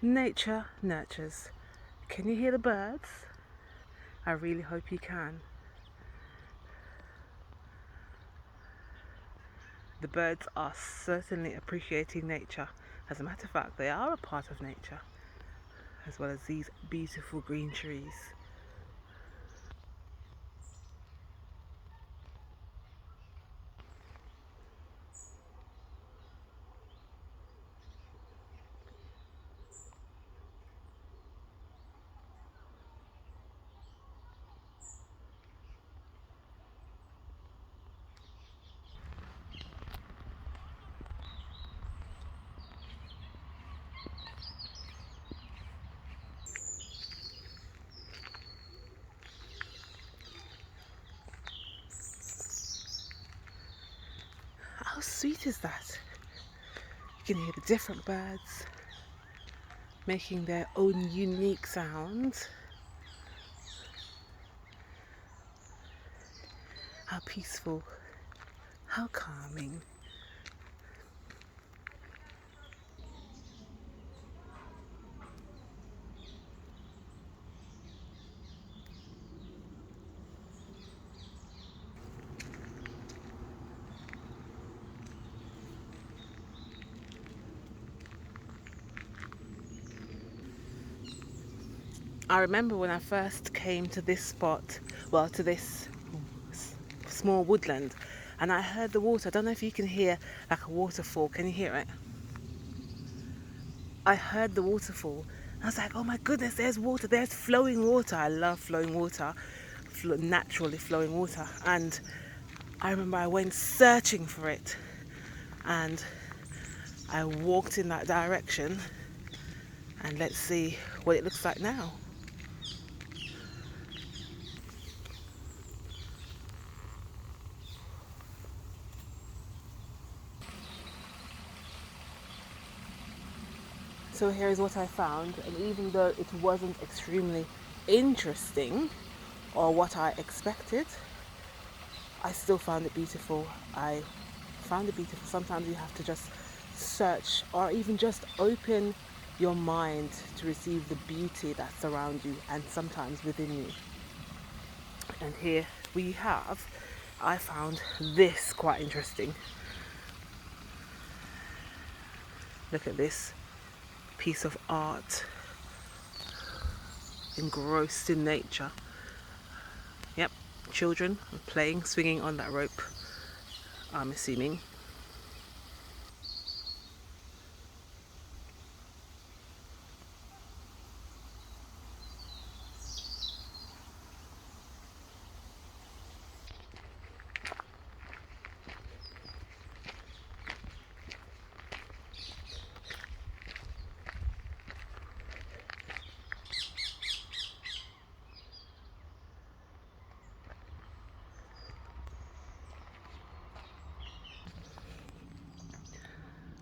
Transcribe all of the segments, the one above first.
Nature nurtures. Can you hear the birds? I really hope you can. The birds are certainly appreciating nature. As a matter of fact, they are a part of nature, as well as these beautiful green trees. How sweet is that? You can hear the different birds making their own unique sounds. How peaceful, how calming. I remember when I first came to this spot, well, to this small woodland, and I heard the water. I don't know if you can hear like a waterfall. Can you hear it? I heard the waterfall. I was like, oh my goodness, there's water, there's flowing water. I love flowing water, naturally flowing water. And I remember I went searching for it, and I walked in that direction, and let's see what it looks like now. So here is what I found, and even though it wasn't extremely interesting or what I expected, I still found it beautiful. I found it beautiful. Sometimes you have to just search or even just open your mind to receive the beauty that's around you and sometimes within you. And here I found this quite interesting. Look at this piece of art, engrossed in nature. Yep, children are playing, swinging on that rope, I'm assuming.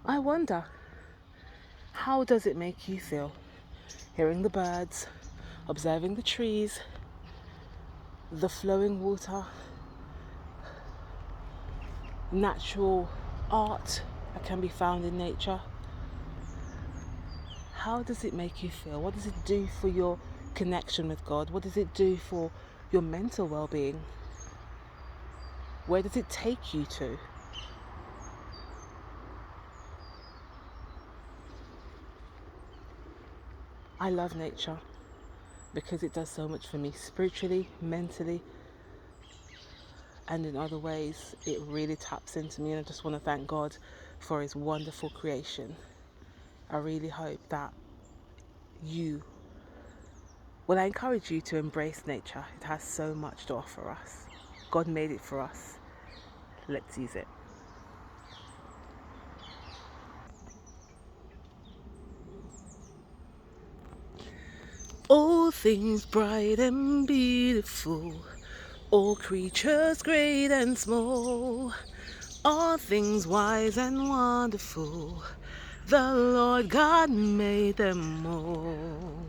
I wonder, how does it make you feel? Hearing the birds, observing the trees, the flowing water, natural art that can be found in nature. How does it make you feel? What does it do for your connection with God? What does it do for your mental well-being? Where does it take you to? I love nature because it does so much for me spiritually, mentally, and in other ways. It really taps into me, and I just want to thank God for his wonderful creation. I really hope that I encourage you to embrace nature. It has so much to offer us. God made it for us. Let's use it. All things bright and beautiful, all creatures great and small, all things wise and wonderful, the Lord God made them all.